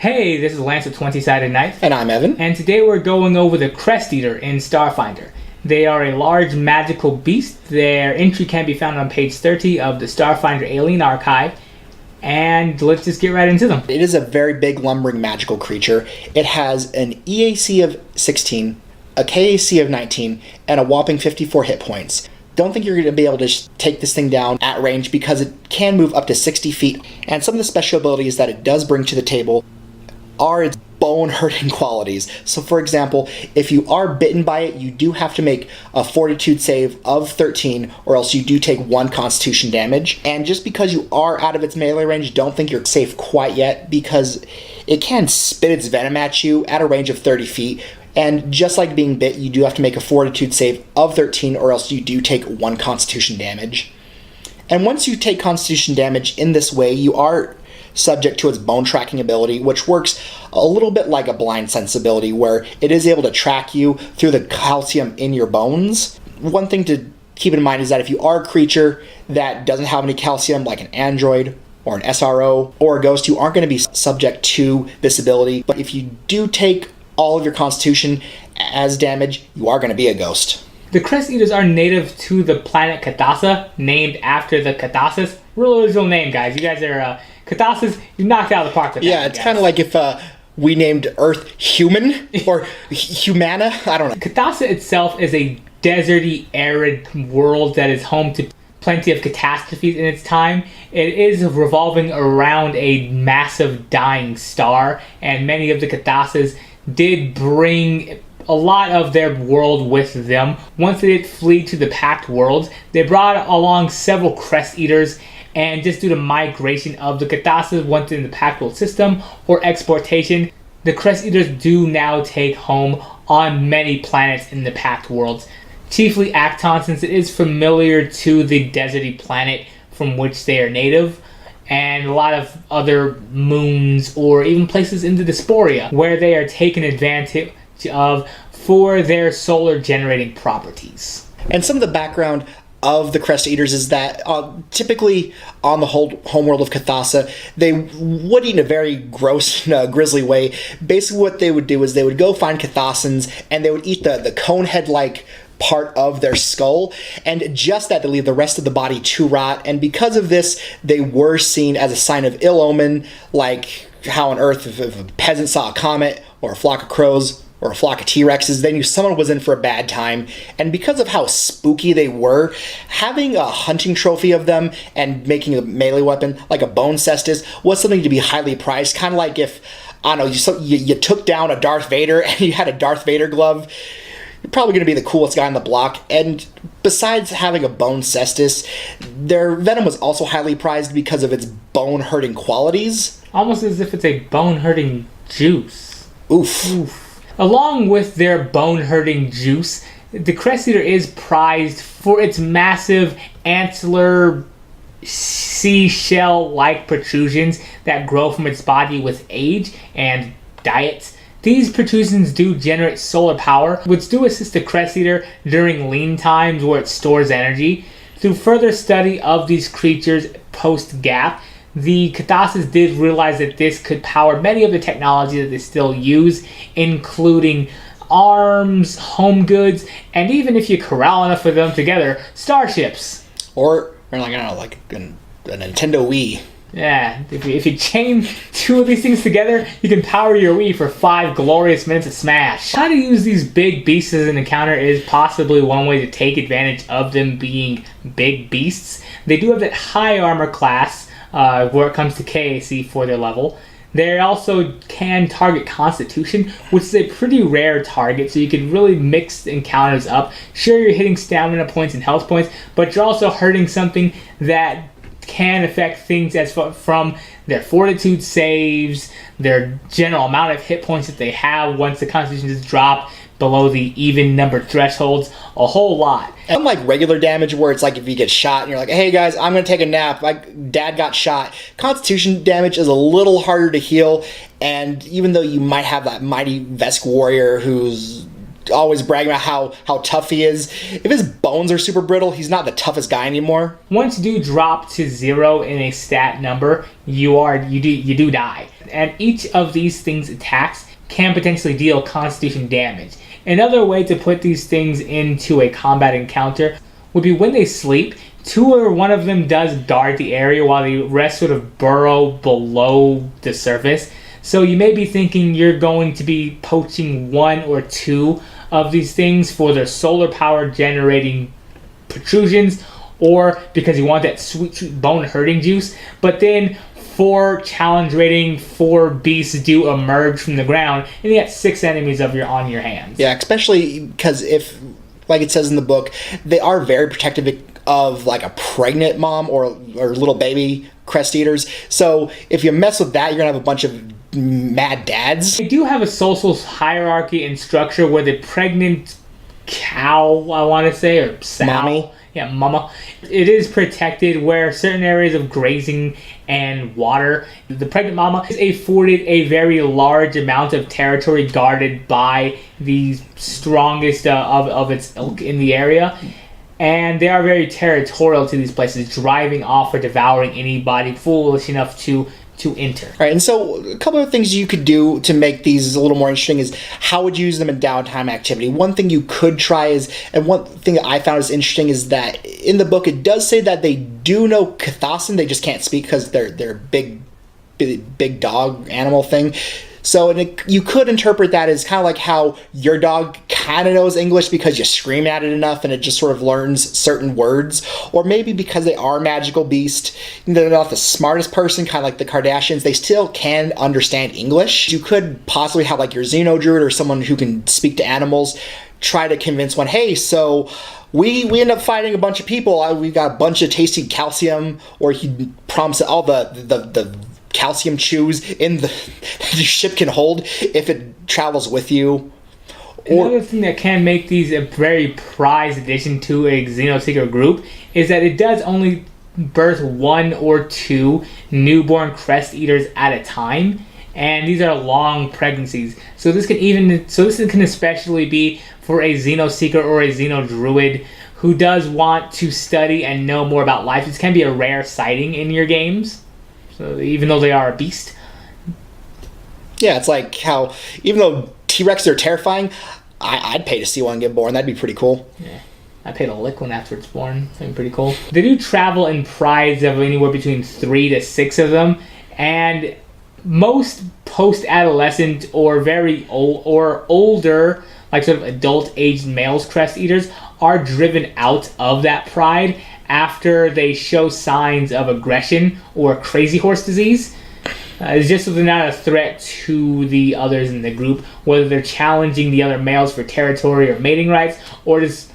Hey, this is Lance of 20-Sided Knife. And I'm Evan. And today we're going over the Crest-Eater in Starfinder. They are a large magical beast. Their entry can be found on page 30 of the Starfinder Alien Archive. And let's just get right into them. It is a very big lumbering magical creature. It has an EAC of 16, a KAC of 19, and a whopping 54 hit points. Don't think you're going to be able to take this thing down at range because it can move up to 60 feet. And some of the special abilities that it does bring to the table are its bone-hurting qualities. So for example, if you are bitten by it, you do have to make a fortitude save of 13 or else you do take 1 constitution damage. And just because you are out of its melee range, don't think you're safe quite yet because it can spit its venom at you at a range of 30 feet. And just like being bit, you do have to make a fortitude save of 13 or else you do take 1 constitution damage. And once you take constitution damage in this way, you are subject to its bone tracking ability, which works a little bit like a blind sense ability, where it is able to track you through the calcium in your bones. One thing to keep in mind is that if you are a creature that doesn't have any calcium, like an android or an SRO or a ghost, you aren't going to be subject to this ability. But if you do take all of your constitution as damage, you are going to be a ghost. The Crest-Eaters are native to the planet Kasatha, named after the Kasathas. Real original name, guys. You guys are Kasathas. You knocked out of the park with that. Yeah, it's kind of like if we named Earth Human or Humana. I don't know. Kasatha itself is a deserty, arid world that is home to plenty of catastrophes in its time. It is revolving around a massive dying star, and many of the Kasathas did bring a lot of their world with them. Once they did flee to the Pact Worlds, they brought along several Crest-Eaters, and just due to migration of the Kasathas once in the Pact World system or exportation, the Crest-Eaters do now take home on many planets in the Pact Worlds. Chiefly Acton, since it is familiar to the deserty planet from which they are native, and a lot of other moons or even places in the Diaspora where they are taken advantage of for their solar generating properties. And some of the background of the Crest-Eaters is that typically on the whole homeworld of Kasatha, they would eat in a very gross, grisly way. Basically what they would do is they would go find Kasathans and they would eat the cone head-like part of their skull, and just that, to leave the rest of the body to rot. And because of this, they were seen as a sign of ill omen, like how on Earth, if a peasant saw a comet or a flock of crows or a flock of T-Rexes, they knew someone was in for a bad time. And because of how spooky they were, having a hunting trophy of them and making a melee weapon like a bone cestus was something to be highly prized. Kind of like if, I don't know, you took down a Darth Vader and you had a Darth Vader glove, you're probably going to be the coolest guy on the block. And besides having a bone cestus, their venom was also highly prized because of its bone-hurting qualities. Almost as if it's a bone-hurting juice. Oof. Along with their bone-hurting juice, the Crest-Eater is prized for its massive antler seashell-like protrusions that grow from its body with age and diet. These protrusions do generate solar power, which do assist the Crest-Eater during lean times where it stores energy. Through further study of these creatures post-gap, the Kasathas did realize that this could power many of the technology that they still use, including arms, home goods, and even if you corral enough of them together, starships. Or like, I don't know, like a Nintendo Wii. Yeah, if you chain 2 of these things together, you can power your Wii for 5 glorious minutes of Smash. How to use these big beasts as an encounter is possibly one way to take advantage of them being big beasts. They do have that high armor class where it comes to KAC for their level. They also can target Constitution, which is a pretty rare target, so you can really mix encounters up. Sure, you're hitting stamina points and health points, but you're also hurting something that can affect things as from their fortitude saves, their general amount of hit points that they have once the Constitution is dropped below the even numbered thresholds, a whole lot. Unlike regular damage where it's like if you get shot and you're like, hey guys, I'm going to take a nap, like dad got shot, Constitution damage is a little harder to heal, and even though you might have that mighty Vesk warrior who's always bragging about how tough he is. If his bones are super brittle, he's not the toughest guy anymore. Once you do drop to 0 in a stat number, you do die. And each of these things' attacks can potentially deal constitution damage. Another way to put these things into a combat encounter would be when they sleep, 2 or 1 of them does guard the area while the rest sort of burrow below the surface. So you may be thinking you're going to be poaching 1 or 2 of these things for their solar power generating protrusions, or because you want that sweet bone hurting juice. But then 4 challenge rating, 4 beasts do emerge from the ground, and you got 6 enemies on your hands. Yeah, especially because if, like it says in the book, they are very protective of like a pregnant mom or little baby Crest-Eaters. So if you mess with that, you're gonna have a bunch of mad dads. They do have a social hierarchy and structure where the pregnant cow, I want to say, or sow, Mommy. Yeah, mama, it is protected where certain areas of grazing and water, the pregnant mama is afforded a very large amount of territory guarded by the strongest of its ilk in the area. And they are very territorial to these places, driving off or devouring anybody foolish enough to enter. All right, and so a couple of things you could do to make these a little more interesting is how would you use them in downtime activity. One thing you could try is, and one thing that I found is interesting, is that in the book it does say that they do know Kasathan, they just can't speak because they're big dog animal thing. So you could interpret that as kind of like how your dog kind of knows English because you scream at it enough and it just sort of learns certain words. Or maybe because they are magical beasts, they're not the smartest person, kind of like the Kardashians, they still can understand English. You could possibly have like your Xenodruid or someone who can speak to animals try to convince one, hey, so we end up fighting a bunch of people. We got a bunch of tasty calcium, or he promised all the calcium chews in the ship can hold if it travels with you. Another thing that can make these a very prized addition to a Xenoseeker group is that it does only birth 1 or 2 newborn Crest-Eaters at a time, and these are long pregnancies. So this can especially be for a Xenoseeker or a Xenodruid who does want to study and know more about life. This can be a rare sighting in your games. So even though they are a beast. Yeah, it's like how, even though T-Rex are terrifying, I'd pay to see one get born. That'd be pretty cool. Yeah, I paid to lick one after it's born. That'd be pretty cool. They do travel in prides of anywhere between 3 to 6 of them, and most post-adolescent or very old or older, like sort of adult-aged males Crest-Eaters are driven out of that pride after they show signs of aggression or crazy horse disease. It's just so they're not a threat to the others in the group, whether they're challenging the other males for territory or mating rights, or just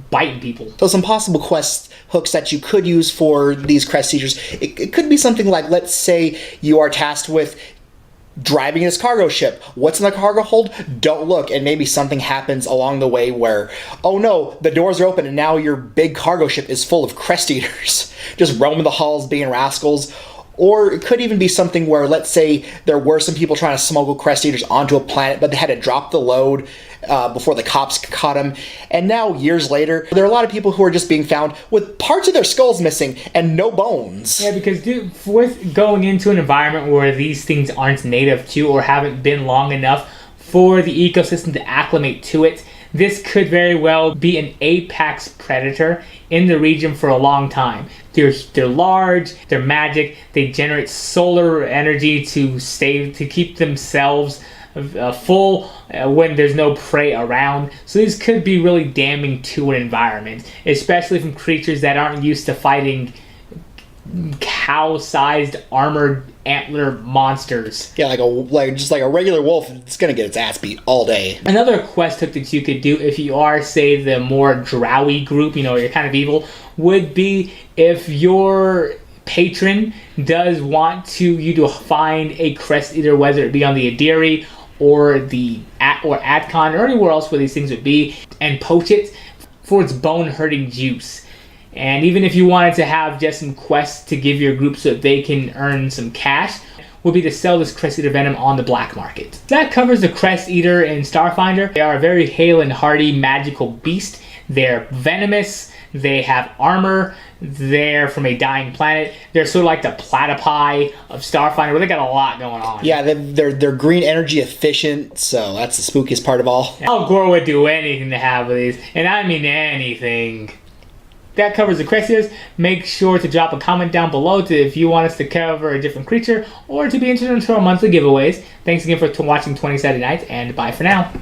biting people. So some possible quest hooks that you could use for these Crest-Eaters, it could be something like, let's say you are tasked with driving this cargo ship. What's in the cargo hold? Don't look. And maybe something happens along the way where, oh no, the doors are open and now your big cargo ship is full of Crest-Eaters just roaming the halls being rascals. Or it could even be something where, let's say there were some people trying to smuggle Crest-Eaters onto a planet, but they had to drop the load before the cops caught them. And now, years later, there are a lot of people who are just being found with parts of their skulls missing and no bones. Yeah, because with going into an environment where these things aren't native to or haven't been long enough for the ecosystem to acclimate to it, this could very well be an apex predator in the region for a long time. They're large, they're magic, they generate solar energy to keep themselves full when there's no prey around. So these could be really damning to an environment, especially from creatures that aren't used to fighting cow-sized armored antler monsters. Yeah, just like a regular wolf, it's gonna get its ass beat all day. Another quest hook that you could do if you are, say, the more drowy group, you're kind of evil, would be if your patron does want you to find a Crest-Eater, whether it be on the Idari or Adcon or anywhere else where these things would be, and poach it for its bone-hurting juice. And even if you wanted to have just some quests to give your group so that they can earn some cash, would be to sell this Crest-Eater venom on the black market. That covers the Crest-Eater in Starfinder. They are a very hale and hardy magical beast. They're venomous, they have armor, they're from a dying planet. They're sort of like the platypi of Starfinder, where they got a lot going on. Yeah, they're green energy efficient, so that's the spookiest part of all. Al Gore would do anything to have these, and I mean anything. That covers the Crest-Eaters. Make sure to drop a comment down below if you want us to cover a different creature or to be interested in our monthly giveaways. Thanks again for watching 20 Saturday Nights, and bye for now.